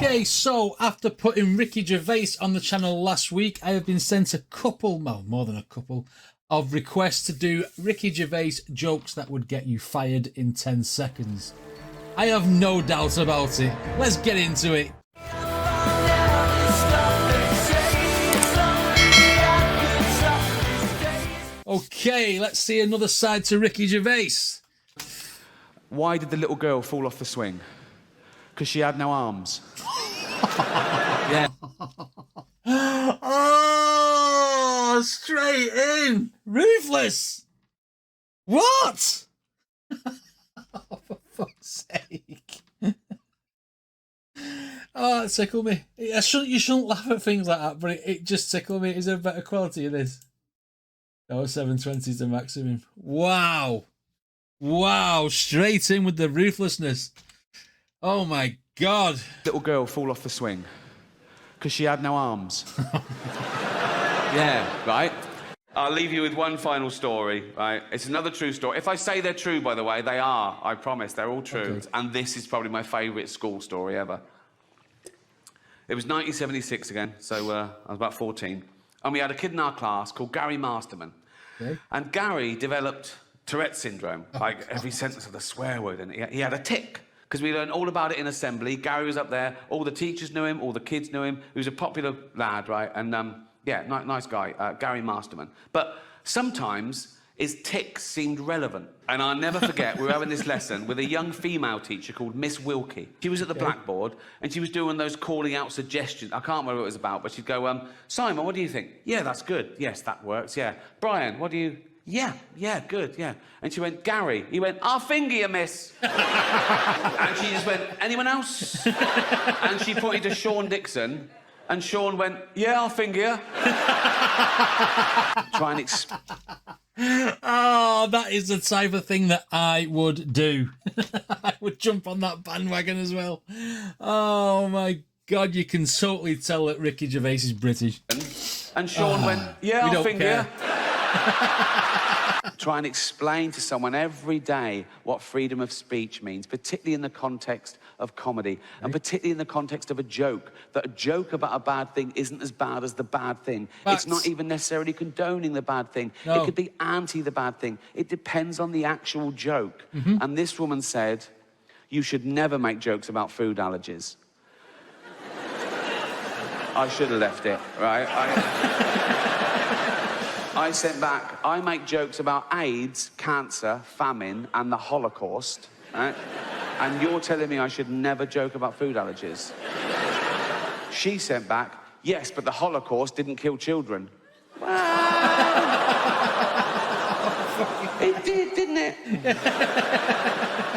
Okay, so after putting Ricky Gervais on the channel last week, I have been sent a couple, well, more than a couple, of requests to do Ricky Gervais jokes that would get you fired in 10 seconds. I have no doubt about it. Let's get into it. Okay, let's see another side to Ricky Gervais. Why did the little girl fall off the swing? Because she had no arms. Yeah. Oh, straight in. Ruthless. What? Oh, for fuck's sake. Oh, it tickled me. You shouldn't laugh at things like that, but it just tickled me. Is there a better quality of this? Oh, 720 is the maximum. Wow. Wow, straight in with the ruthlessness. Oh my God. Little girl fall off the swing. Because she had no arms. Yeah, right? I'll leave you with one final story, right? It's another true story. If I say they're true, by the way, they are. I promise, they're all true. Okay. And this is probably my favourite school story ever. It was 1976 again, so I was about 14. And we had a kid in our class called Gary Masterman. Okay. And Gary developed Tourette syndrome, like every sentence of the swear word. And he had a tic, because we learned all about it in assembly. Gary was up there, all the teachers knew him, all the kids knew him. He was a popular lad, right? And yeah, nice guy, Gary Masterman. But sometimes his tics seemed relevant. And I'll never forget, we were having this lesson with a young female teacher called Miss Wilkie. She was at the blackboard, and she was doing those calling out suggestions. I can't remember what it was about, but she'd go, Simon, what do you think? Yeah, that's good. Yes, that works, yeah. Brian, what do you... Yeah, good, yeah. And she went, Gary. He went, I'll finger you, miss. And she just went, anyone else? And she pointed to Sean Dixon, and Sean went, yeah, I'll finger you. Try and Oh, that is the type of thing that I would do. I would jump on that bandwagon as well. Oh my God, you can totally tell that Ricky Gervais is British. And Sean went, yeah, I'll finger you. Try and explain to someone every day what freedom of speech means, particularly in the context of comedy, and particularly in the context of a joke, that a joke about a bad thing isn't as bad as the bad thing. It's not even necessarily condoning the bad thing. No. It could be anti the bad thing. It depends on the actual joke. And this woman said, you should never make jokes about food allergies. I should have left it, right? I sent back, I make jokes about AIDS, cancer, famine, and the Holocaust, right? And you're telling me I should never joke about food allergies. She sent back, yes, but the Holocaust didn't kill children. Well, it did, didn't it?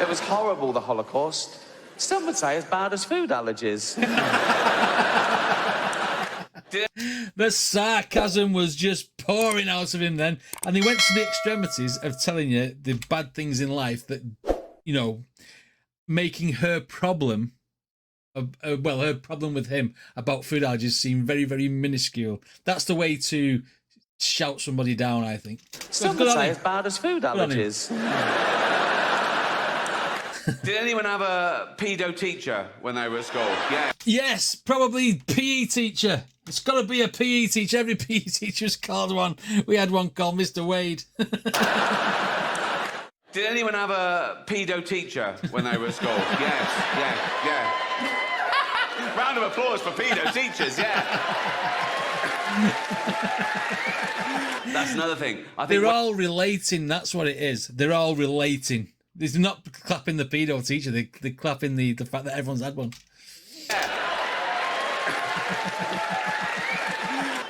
It was horrible, the Holocaust. Some would say as bad as food allergies. The sarcasm was just pouring out of him then, and he went to the extremities of telling you the bad things in life that, you know, making her problem, well, her problem with him about food allergies seem very, very minuscule. That's the way to shout somebody down, I think. Some would say as bad as food allergies. Did anyone have a pedo teacher when they were at school? Yeah. Yes, probably PE teacher. It's got to be a PE teacher. Every PE teacher's called one. We had one called Mr. Wade. Did anyone have a pedo teacher when they were at school? Yes, yeah. Round of applause for pedo teachers, yeah. That's another thing. I think they're all relating, that's what it is. They're all relating. They're not clapping the pedo teacher, they're clapping the fact that everyone's had one. Yeah.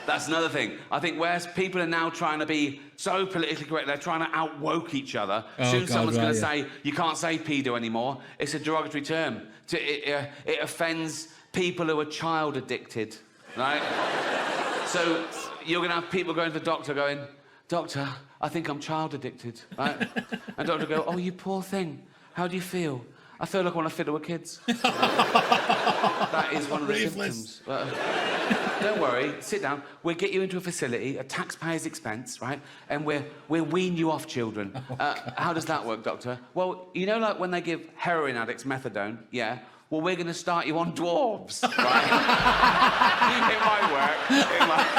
That's another thing. I think where people are now trying to be so politically correct, they're trying to out-woke each other. Soon someone's going to say, you can't say pedo anymore. It's a derogatory term. It offends people who are child addicted, right? So you're going to have people going to the doctor going, Doctor, I think I'm child addicted, right? And doctor will go, oh, you poor thing. How do you feel? I feel like I want to fiddle with kids. That is one of the symptoms. Don't worry, sit down. We'll get you into a facility at taxpayers' expense, right? And we'll wean you off children. How does that work, doctor? Well, you know, like when they give heroin addicts methadone, yeah? well, we're going to start you on dwarves, right? It might work. It might.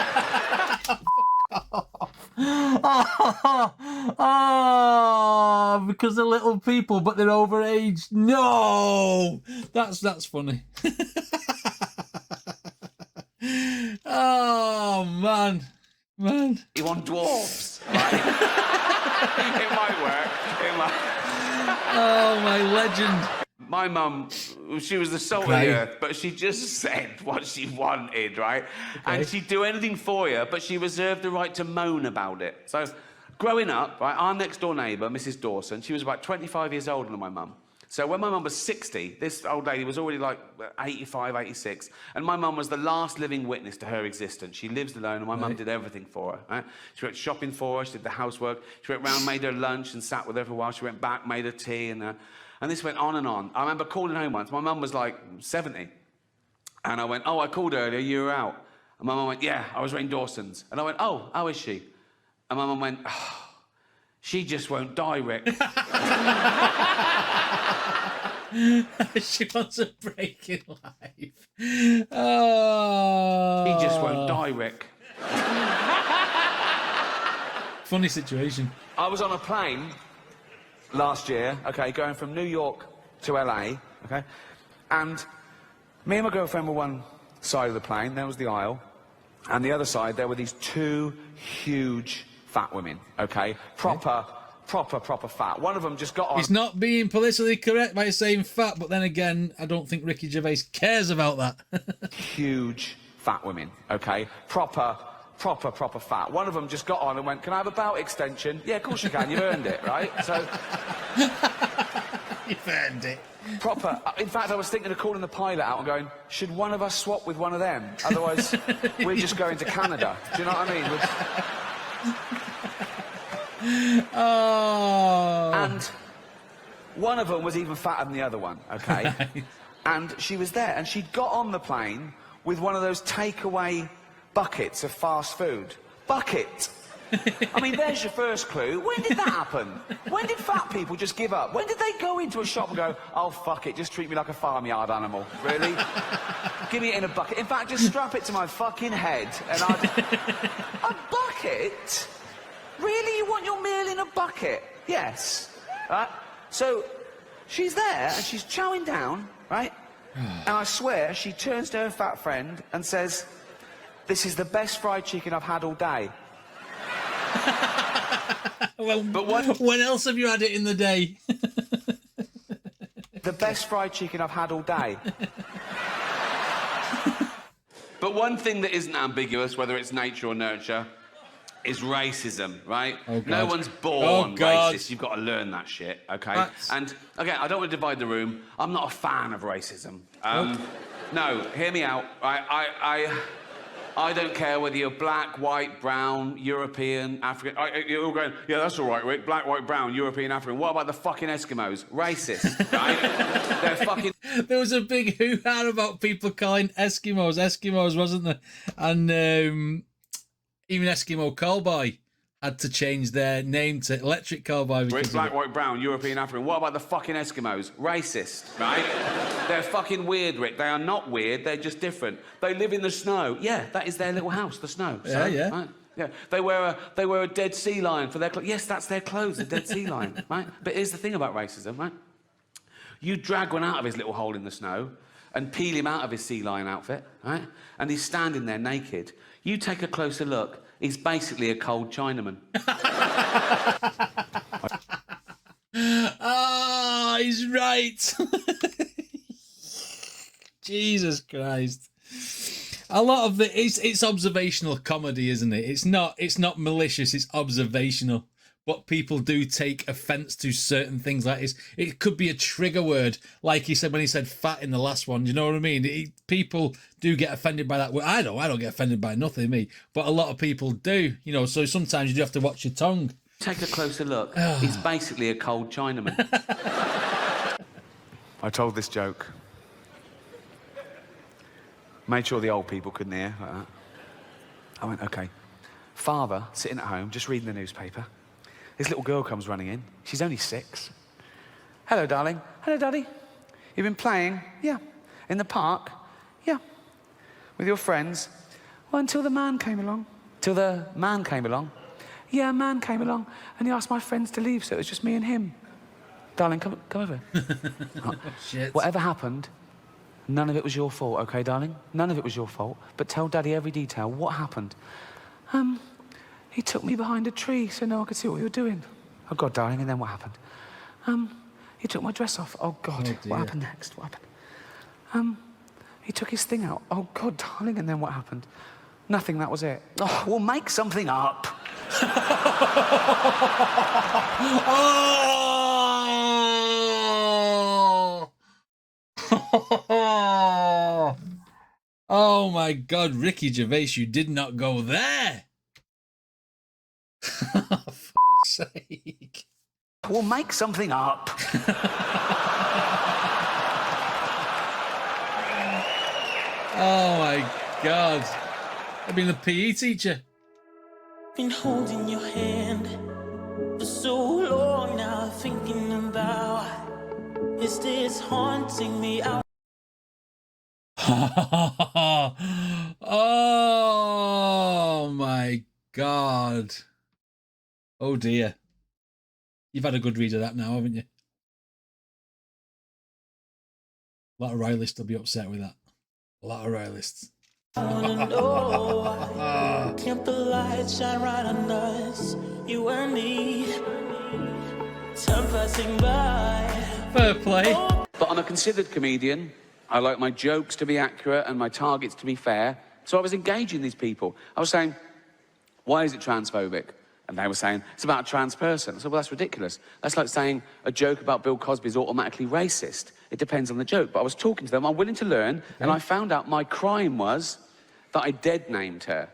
Oh, because they're little people, but they're overage. No, that's funny. Oh man. You want dwarves, right? It might work. It might. Oh, my legend. My mum, she was the salt of the earth, but she just said what she wanted, right? Okay. And she'd do anything for you, but she reserved the right to moan about it. So, growing up, right, our next door neighbour, Mrs. Dawson, she was about 25 years older than my mum. So when my mum was 60, this old lady was already like 85, 86, and my mum was the last living witness to her existence. She lives alone, and my mum did everything for her. Right? She went shopping for her, she did the housework, she went round, made her lunch, and sat with her for a while. She went back, made her tea, and this went on and on. I remember calling home once. My mum was like 70, and I went, oh, I called earlier, you were out. And my mum went, yeah, I was in Dawson's. And I went, oh, how is she? And my mum went, oh, she just won't die, Rick. She wants a break in life. Oh. He just won't die, Rick. Funny situation. I was on a plane last year, okay, going from New York to LA, okay, and me and my girlfriend were one side of the plane, there was the aisle, and the other side, there were these two huge fat women, okay, proper fat. One of them just got on. He's not being politically correct by saying fat, but then again, I don't think Ricky Gervais cares about that. Huge fat women, okay? Proper fat. One of them just got on and went, can I have a belt extension? Yeah, of course you can, you've earned it, right? So... You've earned it. Proper. In fact, I was thinking of calling the pilot out and going, should one of us swap with one of them? Otherwise, we're just going to Canada. Do you know what I mean? Oh. And one of them was even fatter than the other one, okay? And she was there, and she'd got on the plane with one of those takeaway buckets of fast food. Bucket! I mean, there's your first clue. When did that happen? When did fat people just give up? When did they go into a shop and go, oh, fuck it, just treat me like a farmyard animal? Really? Give me it in a bucket. In fact, just strap it to my fucking head, and I'd... A bucket? Really? You want your meal in a bucket? Yes. Right? So, she's there, and she's chowing down, right? And I swear, she turns to her fat friend and says, this is the best fried chicken I've had all day. Well, but when else have you had it in the day? The best fried chicken I've had all day. But one thing that isn't ambiguous, whether it's nature or nurture, is racism, right? Oh, no one's born racist. You've got to learn that shit, okay? And, again, I don't want to divide the room. I'm not a fan of racism. No, hear me out. I don't care whether you're black, white, brown, European, African... You're all going, yeah, that's all right, Rick. Black, white, brown, European, African. What about the fucking Eskimos? Racist, right? They're fucking... There was a big hoo-ha about people calling Eskimos, wasn't there? And even Eskimo Callboy had to change their name to Electric Callboy. Rick, black, white, brown, European, African. What about the fucking Eskimos? Racist, right? They're fucking weird, Rick. They are not weird. They're just different. They live in the snow. Yeah, that is their little house, the snow. So, yeah. Right? Yeah. They wear a dead sea lion for their clothes. Yes, that's their clothes, the dead sea lion, right? But here's the thing about racism, right? You drag one out of his little hole in the snow and peel him out of his sea lion outfit, right? And he's standing there naked. You take a closer look. He's basically a cold Chinaman. Ah, he's right. Jesus Christ. A lot of it's observational comedy, isn't it? It's not malicious, it's observational. But people do take offence to certain things like this. It could be a trigger word, like he said when he said fat in the last one. Do you know what I mean? People do get offended by that word. I don't get offended by nothing, me. But a lot of people do, you know, so sometimes you do have to watch your tongue. Take a closer look. He's basically a cold Chinaman. I told this joke. Made sure the old people couldn't hear like that. I went, OK. Father, sitting at home, just reading the newspaper. This little girl comes running in. She's only 6. Hello, darling. Hello, Daddy. You've been playing? Yeah. In the park? Yeah. With your friends? Well, until the man came along. Till the man came along? Yeah, a man came along and he asked my friends to leave, so it was just me and him. Darling, come over. Oh, shit. Whatever happened, none of it was your fault, OK, darling? None of it was your fault. But tell Daddy every detail. What happened? He took me behind a tree so no one could see what we were doing. Oh, God, darling, and then what happened? He took my dress off. Oh, God, what happened next? What happened? He took his thing out. Oh, God, darling, and then what happened? Nothing, that was it. Oh, we'll make something up. Oh my God, Ricky Gervais, you did not go there. For fuck's sake. We'll make something up. Oh my God. I've been the PE teacher. Been holding your hand for so long now, thinking about, is this haunting me out? Oh my God. Oh dear. You've had a good read of that now, haven't you? A lot of royalists will be upset with that. A lot of royalists. I wanna know why can't the light shine right on us, you and me, time passing by. Fair play. But I'm a considered comedian. I like my jokes to be accurate and my targets to be fair. So I was engaging these people. I was saying, why is it transphobic? And they were saying, it's about a trans person. I said, well, that's ridiculous. That's like saying a joke about Bill Cosby is automatically racist. It depends on the joke. But I was talking to them, I'm willing to learn, and I found out my crime was that I dead named her.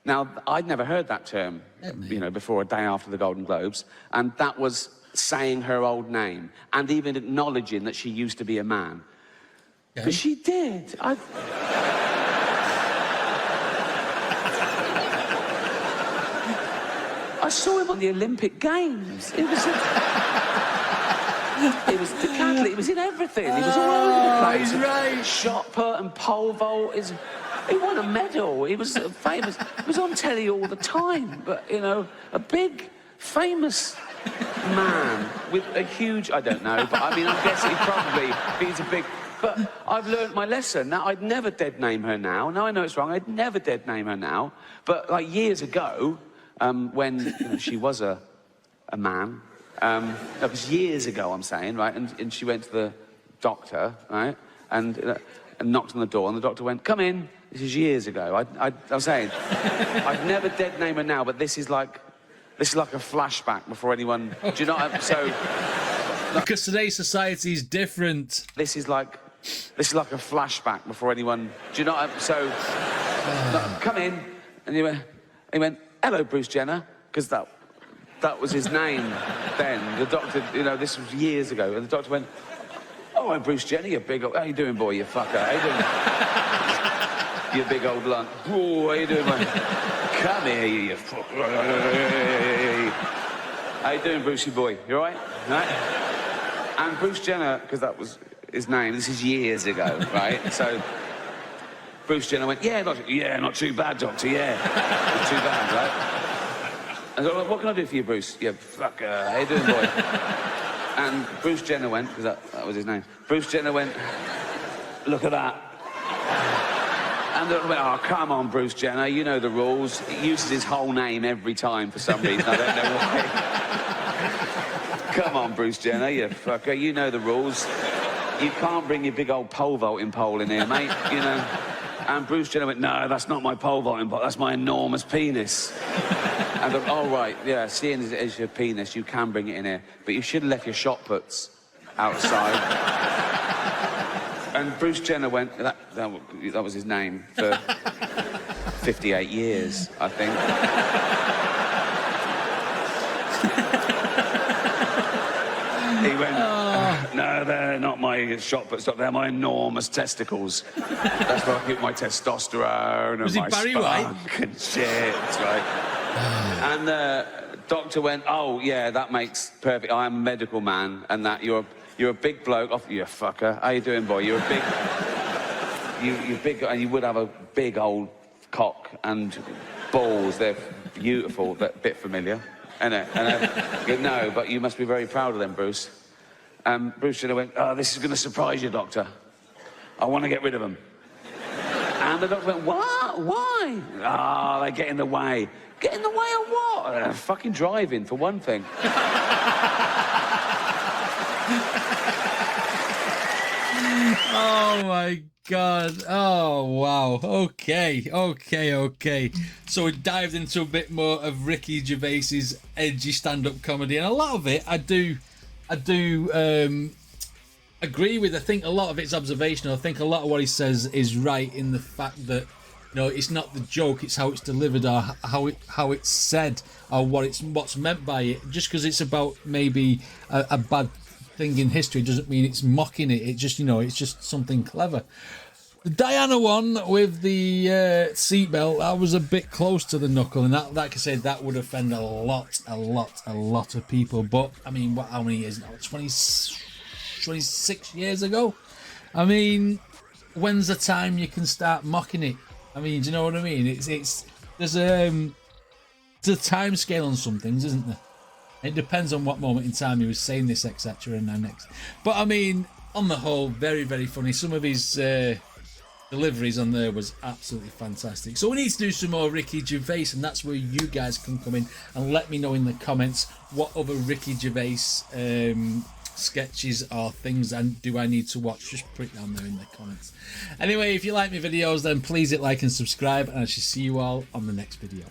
Now, I'd never heard that term, you know, before a day after the Golden Globes, and that was saying her old name, and even acknowledging that she used to be a man. Because she did. I saw him on the Olympic Games. It was decathlete. It was in everything. He was all over the place. He's right. Shot put and pole vault. He won a medal. He was famous. He was on telly all the time. But, you know, a big, famous man with a huge... I don't know, but I mean, I guess he's a big... But I've learned my lesson. Now, I'd never dead name her now. Now I know it's wrong. I'd never dead name her now. But, like, years ago... when you know, she was a man. That was years ago, I'm saying, right? And she went to the doctor, right? And knocked on the door, and the doctor went, "Come in." This is years ago. I'm saying, I'd never dead name her now, but this is like a flashback before anyone. Do you know what I'm so? Because today's society is different. This is like a flashback before anyone. Do you know what I'm so? Come in, and he went. Hello, Bruce Jenner, because that was his name then. The doctor, you know, this was years ago, and the doctor went, "Oh, I'm Bruce Jenner, you big old... How you doing, boy, you fucker? How you doing? You big old lunt. Oh, how you doing, man? Come here, you fucker. How you doing, Brucey boy? You all right? Right? And Bruce Jenner, because that was his name, this is years ago, right? So... Bruce Jenner went, not too bad, doctor, yeah. Not too bad, right? And I was like, what can I do for you, Bruce? Yeah, fucker, how you doing, boy? And Bruce Jenner went, because that was his name. Bruce Jenner went, look at that. And I went, oh, come on, Bruce Jenner, you know the rules. He uses his whole name every time for some reason, I don't know why. Come on, Bruce Jenner, you fucker, you know the rules. You can't bring your big old pole vaulting pole in here, mate, you know. And Bruce Jenner went, no, that's not my pole vaulting pole, that's my enormous penis. And I thought, oh, right, yeah, seeing as it is your penis, you can bring it in here. But you should have left your shot puts outside. And Bruce Jenner went, that was his name for 58 years, I think. He went, no, they're not my shot puts, they're my enormous testicles. That's where I keep my testosterone and my spunk and shit, right? And the doctor went, oh, yeah, that makes perfect. I am a medical man, and that you're You're a big bloke. Oh, you fucker. How you doing, boy? You're a big... You're big, and you would have a big old cock and balls. They're beautiful, but a bit familiar. No, but you must be very proud of them, Bruce. Bruce should have went, oh, this is going to surprise you, Doctor. I want to get rid of them. And the doctor went, what? Why? Ah, they get in the way. Get in the way of what? Fucking driving, for one thing. Oh, my God. Oh, wow. Okay. So we dived into a bit more of Ricky Gervais's edgy stand-up comedy, and a lot of it I do agree with. I think a lot of it's observational. I think a lot of what he says is right in the fact that, you know, it's not the joke, it's how it's delivered, or how it's said, or what's meant by it. Just because it's about maybe a bad thing in history doesn't mean it's mocking it. It just, you know, it's just something clever. The Diana one with the seatbelt, that was a bit close to the knuckle, and that, like I said, that would offend a lot of people. But I mean, how many years now? 26 years ago. I mean, when's the time you can start mocking it? I mean, do you know what I mean? There's a time scale on some things, isn't there? It depends on what moment in time he was saying this, etc. and then next. But I mean, on the whole, very, very funny. Some of his deliveries on there was absolutely fantastic. So we need to do some more Ricky Gervais, and that's where you guys can come in and let me know in the comments what other Ricky Gervais sketches or things and do I need to watch. Just put it down there in the comments. Anyway, if you like my videos, then please hit like and subscribe, and I shall see you all on the next video.